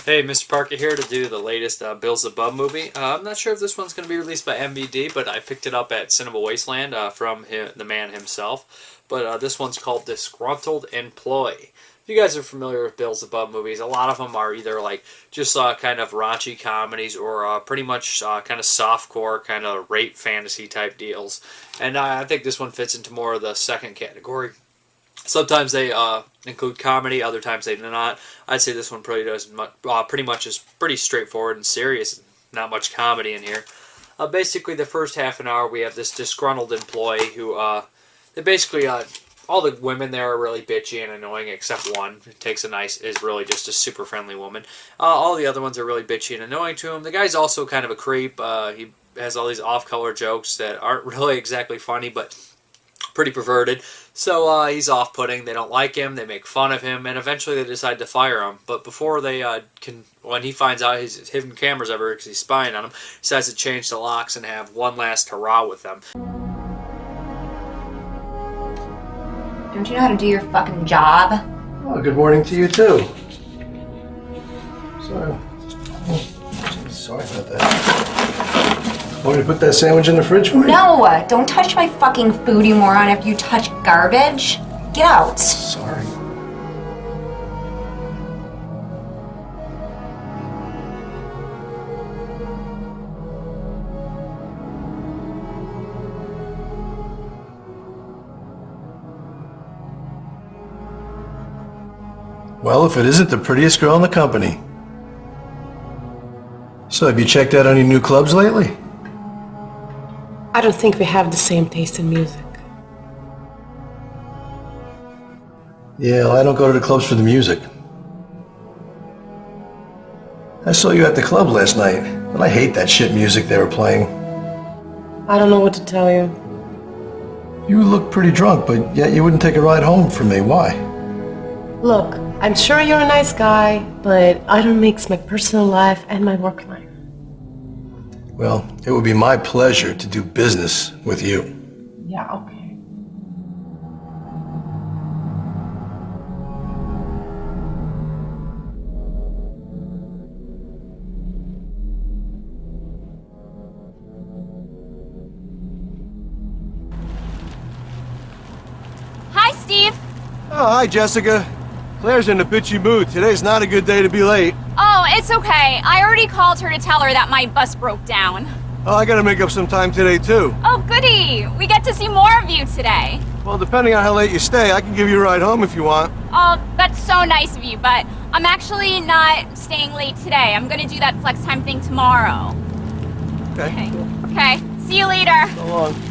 Hey, Mrparka here to do the latest Bill Zebub movie. I'm not sure if this one's going to be released by MVD, but I picked it up at Cinema Wasteland from the man himself. But this one's called Disgruntled Employee. If you guys are familiar with Bill Zebub movies, a lot of them are either like just kind of raunchy comedies or pretty much kind of softcore, kind of rape fantasy type deals. And I think this one fits into more of the second category. Sometimes they include comedy, other times they do not. I'd say this one pretty much is pretty straightforward and serious. Not much comedy in here. Basically, the first half an hour we have this disgruntled employee who they basically all the women there are really bitchy and annoying except one. Is really just a super friendly woman. All the other ones are really bitchy and annoying to him. The guy's also kind of a creep. He has all these off-color jokes that aren't really exactly funny, but pretty perverted. So he's off-putting. They don't like him. They make fun of him, and eventually they decide to fire him. But before they when he finds out his hidden cameras ever because he's spying on him, he decides to change the locks and have one last hurrah with them. Don't you know how to do your fucking job? Oh, good morning to you too. Sorry about that. Want me to put that sandwich in the fridge for you? No! Don't touch my fucking food, you moron, after you touch garbage. Get out. Sorry. Well, if it isn't the prettiest girl in the company. So, have you checked out any new clubs lately? I don't think we have the same taste in music. Yeah, well, I don't go to the clubs for the music. I saw you at the club last night, but I hate that shit music they were playing. I don't know what to tell you. You look pretty drunk, but yet you wouldn't take a ride home from me. Why? Look, I'm sure you're a nice guy, but I don't mix my personal life and my work life. Well, it would be my pleasure to do business with you. Yeah, okay. Hi, Steve. Oh, hi, Jessica. Claire's in a bitchy mood. Today's not a good day to be late. Oh, it's okay. I already called her to tell her that my bus broke down. Oh, I gotta make up some time today, too. Oh, goody. We get to see more of you today. Well, depending on how late you stay, I can give you a ride home if you want. Oh, that's so nice of you, but I'm actually not staying late today. I'm gonna do that flex time thing tomorrow. Okay. Okay. See you later. So long.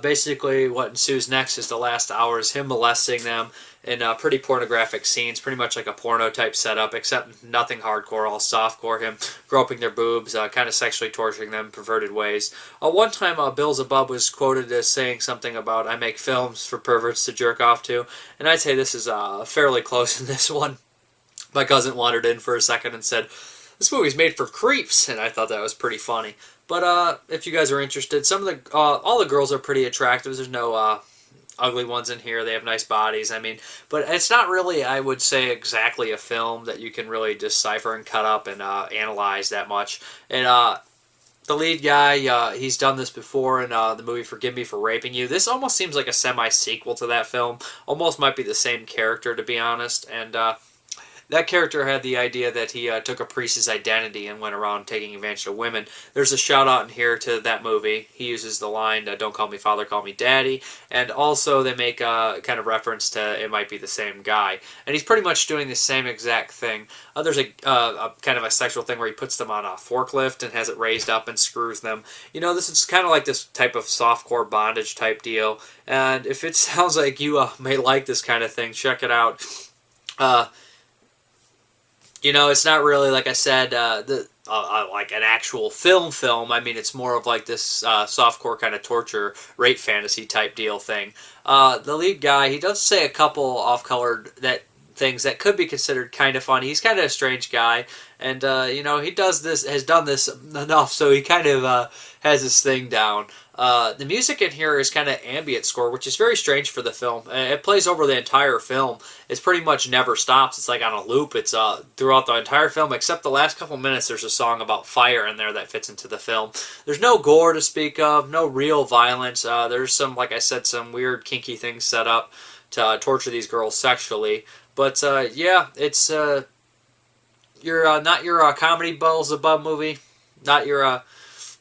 Basically, what ensues next is the last hour is him molesting them in pretty pornographic scenes, pretty much like a porno type setup, except nothing hardcore, all softcore. Him groping their boobs, kind of sexually torturing them in perverted ways. One time, Bill Zebub was quoted as saying something about, "I make films for perverts to jerk off to," and I'd say this is fairly close in this one. My cousin wandered in for a second and said, "This movie's made for creeps," and I thought that was pretty funny. But if you guys are interested, some of the all the girls are pretty attractive. There's no ugly ones in here. They have nice bodies. I mean, but it's not really, I would say, exactly a film that you can really decipher and cut up and analyze that much. And the lead guy, he's done this before in the movie Forgive Me for Raping You. This almost seems like a semi-sequel to that film. Almost might be the same character, to be honest. And that character had the idea that he took a priest's identity and went around taking advantage of women. There's a shout out in here to that movie. He uses the line, "Don't call me father, call me daddy." And also they make a kind of reference to it might be the same guy. And he's pretty much doing the same exact thing. There's a kind of a sexual thing where he puts them on a forklift and has it raised up and screws them. You know, this is kind of like this type of softcore bondage type deal. And if it sounds like you may like this kind of thing, check it out. You know, it's not really, like I said, like an actual film. I mean, it's more of like this softcore kind of torture, rape fantasy type deal thing. The lead guy, he does say a couple off-colored that things that could be considered kind of funny. He's kind of a strange guy, and you know, he has done this enough, so he kind of has his thing down. The music in here is kind of ambient score, which is very strange for the film. It plays over the entire film. It's pretty much never stops. It's like on a loop. It's throughout the entire film, except the last couple minutes. There's a song about fire in there that fits into the film. There's no gore to speak of, no real violence. There's some, like I said, some weird kinky things set up to torture these girls sexually. But yeah, it's not your comedy Bill Zebub movie, not your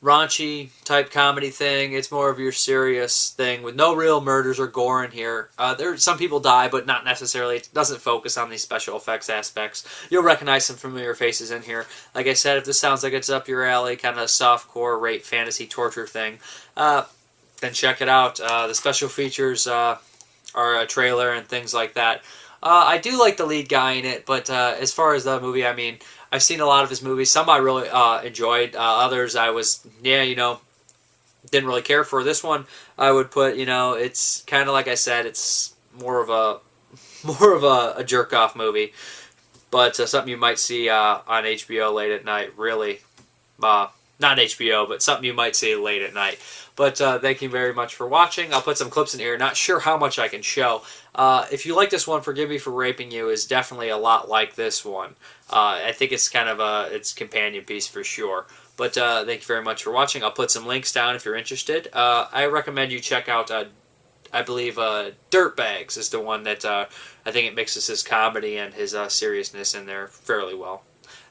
raunchy type comedy thing. It's more of your serious thing with no real murders or gore in here. Some people die, but not necessarily. It doesn't focus on these special effects aspects. You'll recognize some familiar faces in here. Like I said, if this sounds like it's up your alley, kind of softcore rape fantasy torture thing, then check it out. The special features are a trailer and things like that. I do like the lead guy in it, but as far as the movie, I mean, I've seen a lot of his movies. Some I really enjoyed. Others I was, didn't really care for. This one I would put, it's kind of like I said, it's more of a jerk off movie, but something you might see on HBO late at night. Really, not HBO, but something you might see late at night. But thank you very much for watching. I'll put some clips in here. Not sure how much I can show. If you like this one, Forgive Me for Raping You is definitely a lot like this one. I think it's kind of its companion piece for sure. But thank you very much for watching. I'll put some links down if you're interested. I recommend you check out, I believe, Dirtbags is the one that I think it mixes his comedy and his seriousness in there fairly well.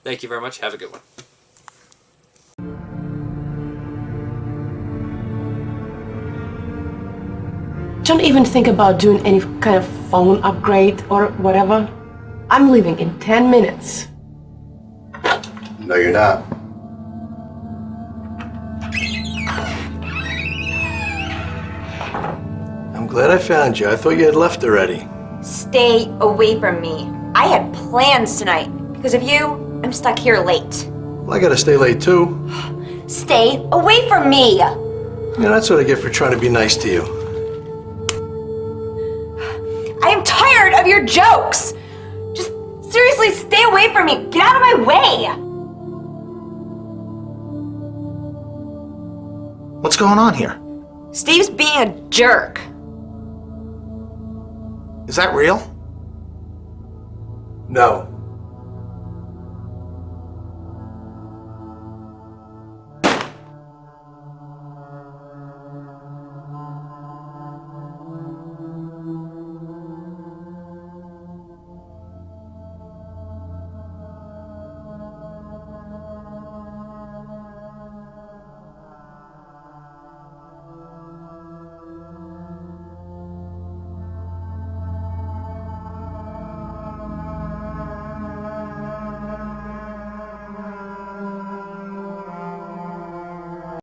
Thank you very much. Have a good one. Don't even think about doing any kind of phone upgrade or whatever. I'm leaving in 10 minutes. No, you're not. I'm glad I found you. I thought you had left already. Stay away from me. I had plans tonight. Because of you, I'm stuck here late. Well, I gotta stay late too. Stay away from me! That's what I get for trying to be nice to you. I am tired of your jokes! Just seriously, stay away from me! Get out of my way! What's going on here? Steve's being a jerk. Is that real? No.